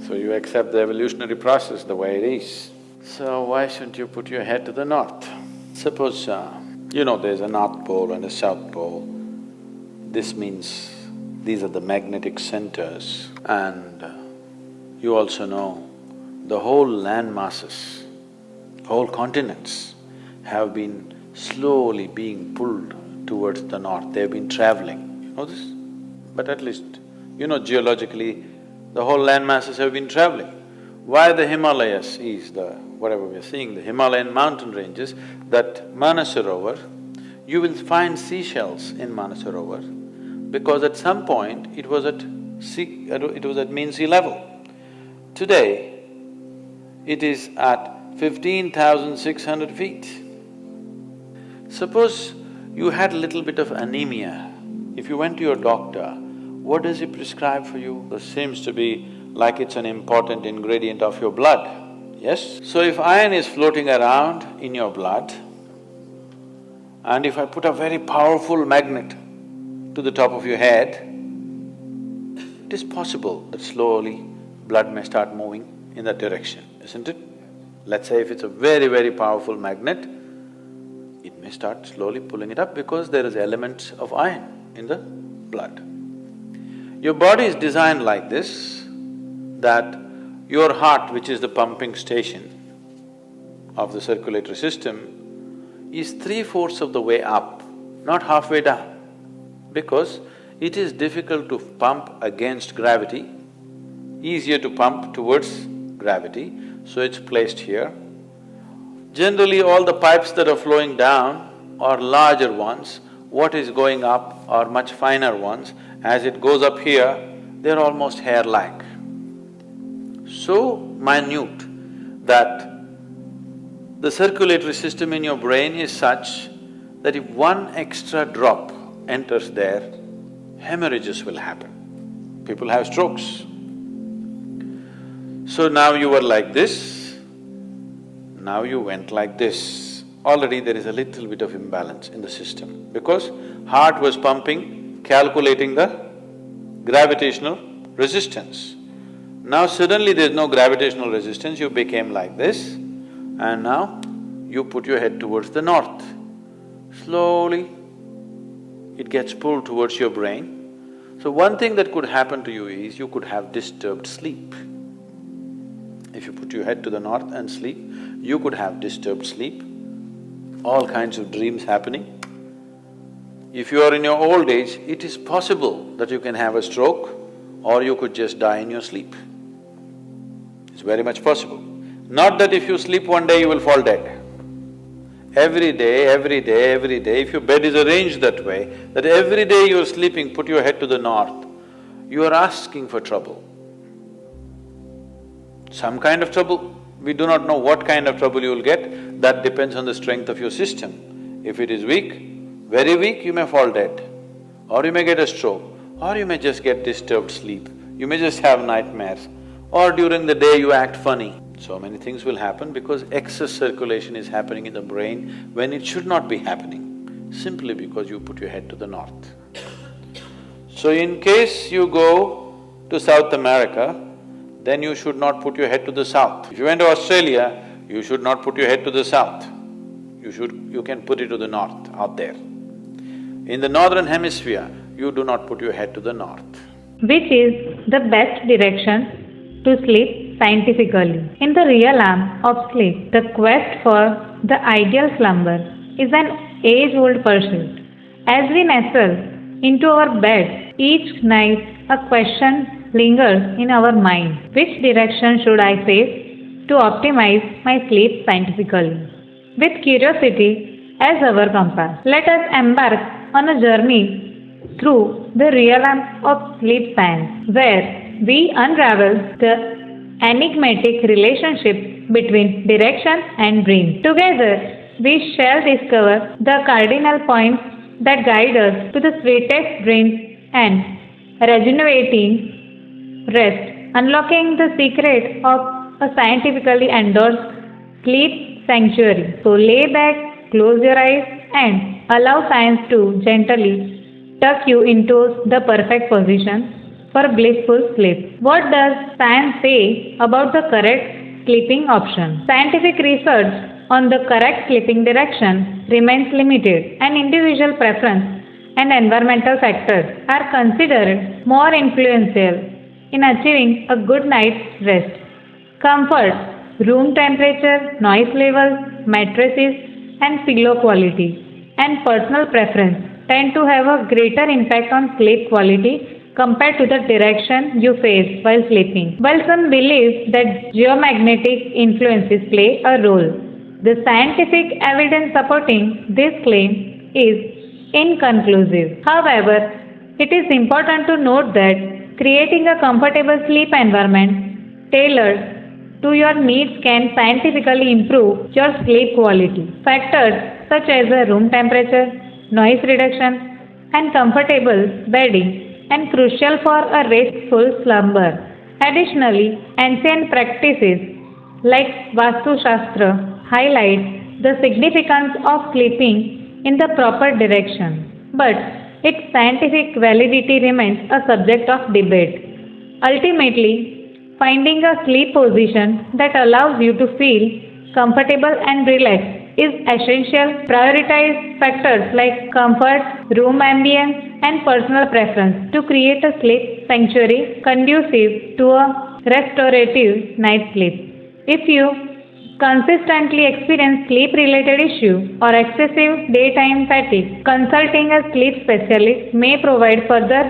So you accept the evolutionary process the way it is. So why shouldn't you put your head to the north? Suppose, there's a north pole and a south pole. This means these are the magnetic centers, and you also know the whole land masses, whole continents have been slowly being pulled towards the north. They've been traveling, you know this? But at least, geologically, the whole land masses have been traveling. Why the Himalayas is whatever we're seeing, the Himalayan mountain ranges, that Manasarovar, you will find seashells in Manasarovar because at some point it was at mean sea level. Today, it is at 15,600 feet. Suppose you had a little bit of anemia, if you went to your doctor, what does he prescribe for you? It seems to be like it's an important ingredient of your blood, yes? So if iron is floating around in your blood, and if I put a very powerful magnet to the top of your head, it is possible that slowly blood may start moving in that direction, isn't it? Let's say if it's a very, very powerful magnet, it may start slowly pulling it up because there is elements of iron in the blood. Your body is designed like this, that your heart, which is the pumping station of the circulatory system, is 3/4 of the way up, not halfway down, because it is difficult to pump against gravity, easier to pump towards gravity, so it's placed here. Generally, all the pipes that are flowing down are larger ones, what is going up are much finer ones. As it goes up here, they're almost hair-like. So minute that the circulatory system in your brain is such that if one extra drop enters there, hemorrhages will happen. People have strokes. So now you were like this, now you went like this. Already there is a little bit of imbalance in the system because heart was pumping, calculating the gravitational resistance. Now suddenly there's no gravitational resistance, you became like this, and now you put your head towards the north. Slowly, it gets pulled towards your brain. So one thing that could happen to you is you could have disturbed sleep. If you put your head to the north and sleep, you could have disturbed sleep, all kinds of dreams happening. If you are in your old age, it is possible that you can have a stroke or you could just die in your sleep. It's very much possible. Not that if you sleep one day you will fall dead. Every day, if your bed is arranged that way, that every day you're sleeping, put your head to the north, you are asking for trouble. Some kind of trouble, we do not know what kind of trouble you will get, that depends on the strength of your system. If it is weak, very weak, you may fall dead, or you may get a stroke, or you may just get disturbed sleep, you may just have nightmares, or during the day you act funny. So many things will happen because excess circulation is happening in the brain when it should not be happening, simply because you put your head to the north. So in case you go to South America, then you should not put your head to the south. If you went to Australia, you should not put your head to the south. You can put it to the north, out there. In the northern hemisphere, you do not put your head to the north. Which is the best direction to sleep scientifically? In the realm of sleep, the quest for the ideal slumber is an age-old pursuit. As we nestle into our bed each night, a question lingers in our mind. Which direction should I face to optimize my sleep scientifically? With curiosity as our compass, let us embark on a journey through the realm of sleep science, where we unravel the enigmatic relationship between direction and dream. Together, we shall discover the cardinal points that guide us to the sweetest dreams and rejuvenating rest, unlocking the secret of a scientifically endorsed sleep sanctuary. So lay back, close your eyes, and allow science to gently tuck you into the perfect position for blissful sleep. What does science say about the correct sleeping option? Scientific research on the correct sleeping direction remains limited, and individual preference and environmental factors are considered more influential in achieving a good night's rest. Comfort, room temperature, noise levels, mattresses, and pillow quality, and personal preference tend to have a greater impact on sleep quality compared to the direction you face while sleeping. While some believe that geomagnetic influences play a role, the scientific evidence supporting this claim is inconclusive. However, it is important to note that creating a comfortable sleep environment tailored to your needs can scientifically improve your sleep quality. Factors such as the room temperature, noise reduction, and comfortable bedding and crucial for a restful slumber. Additionally, ancient practices like Vastu Shastra highlight the significance of sleeping in the proper direction, but its scientific validity remains a subject of debate. Ultimately, finding a sleep position that allows you to feel comfortable and relaxed is essential. Prioritize factors like comfort, room ambience, and personal preference to create a sleep sanctuary conducive to a restorative night's sleep. If you consistently experience sleep related issues or excessive daytime fatigue, consulting a sleep specialist may provide further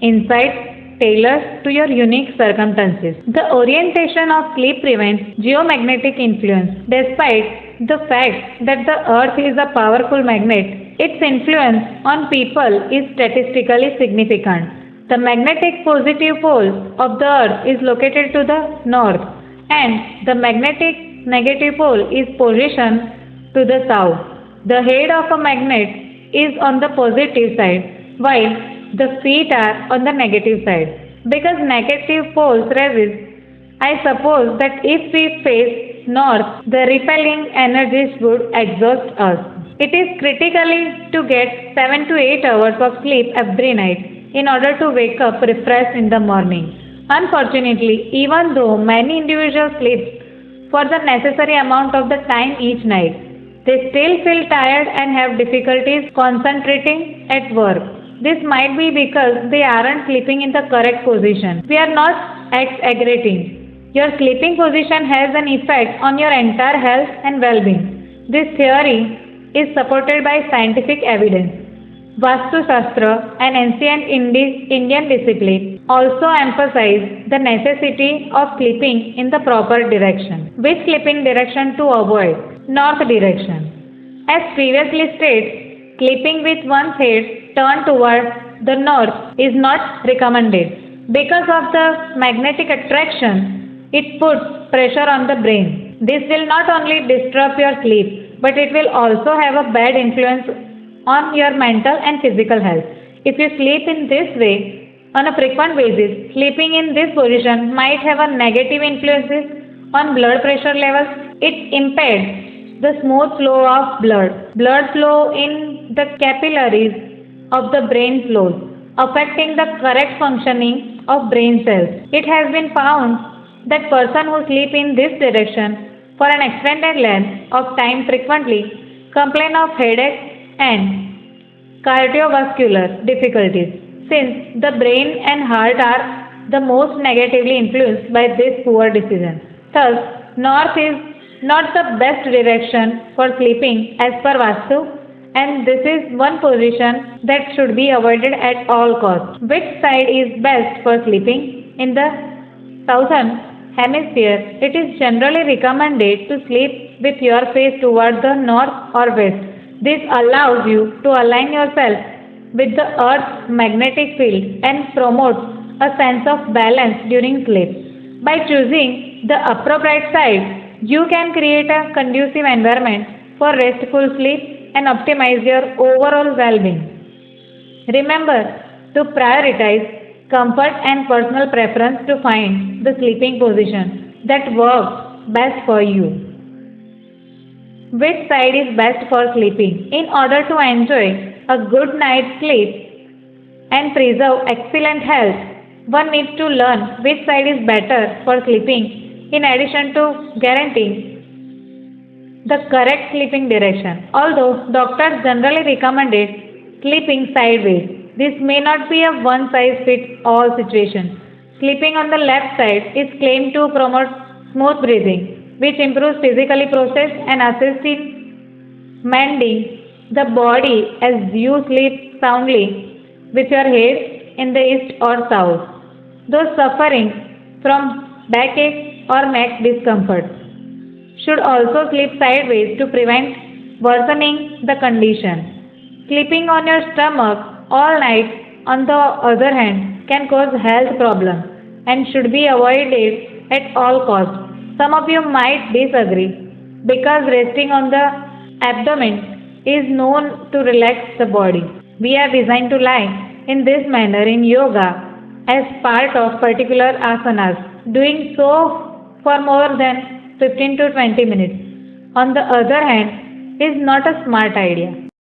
insights tailored to your unique circumstances. The orientation of sleep prevents geomagnetic influence. Despite the fact that the earth is a powerful magnet, its influence on people is statistically significant. The magnetic positive pole of the earth is located to the north, and the magnetic negative pole is positioned to the south. The head of a magnet is on the positive side, while the feet are on the negative side. Because negative poles resist, I suppose that if we face north, the repelling energies would exhaust us. It is critically to get 7 to 8 hours of sleep every night in order to wake up refreshed in the morning. Unfortunately, even though many individuals sleep for the necessary amount of the time each night, they still feel tired and have difficulties concentrating at work. This might be because they aren't sleeping in the correct position. We are not exaggerating. Your sleeping position has an effect on your entire health and well-being. This theory is supported by scientific evidence. Vastu Shastra, an ancient Indian discipline, also emphasized the necessity of sleeping in the proper direction. Which sleeping direction to avoid? North direction. As previously stated, sleeping with one's head turned towards the north is not recommended. Because of the magnetic attraction, it puts pressure on the brain. This will not only disrupt your sleep, but it will also have a bad influence on your mental and physical health. If you sleep in this way on a frequent basis, sleeping in this position might have a negative influences on blood pressure levels. It impairs the smooth flow of blood. Blood flow in the capillaries of the brain flows, affecting the correct functioning of brain cells. It has been found that persons who sleep in this direction for an extended length of time frequently complain of headache and cardiovascular difficulties, since the brain and heart are the most negatively influenced by this poor decision. Thus, north is not the best direction for sleeping as per Vastu, and this is one position that should be avoided at all costs. Which side is best for sleeping? In the southern hemisphere, it is generally recommended to sleep with your face towards the north or west. This allows you to align yourself with the earth's magnetic field and promotes a sense of balance during sleep. By choosing the appropriate side, you can create a conducive environment for restful sleep and optimize your overall well-being. Remember to prioritize comfort and personal preference to find the sleeping position that works best for you. Which side is best for sleeping? In order to enjoy a good night's sleep and preserve excellent health, One needs to learn which side is better for sleeping in addition to guaranteeing the correct sleeping direction. Although doctors generally recommended sleeping sideways, this may not be a one size fits all situation. Sleeping on the left side is claimed to promote smooth breathing, which improves physical process and assists in mending the body as you sleep soundly with your head in the east or south. Those suffering from backache or neck discomfort should also sleep sideways to prevent worsening the condition. Sleeping on your stomach all night, on the other hand, can cause health problems and should be avoided at all costs. Some of you might disagree because resting on the abdomen is known to relax the body. We are designed to lie in this manner in yoga as part of particular asanas, doing so for more than 15 to 20 minutes. On the other hand, is not a smart idea.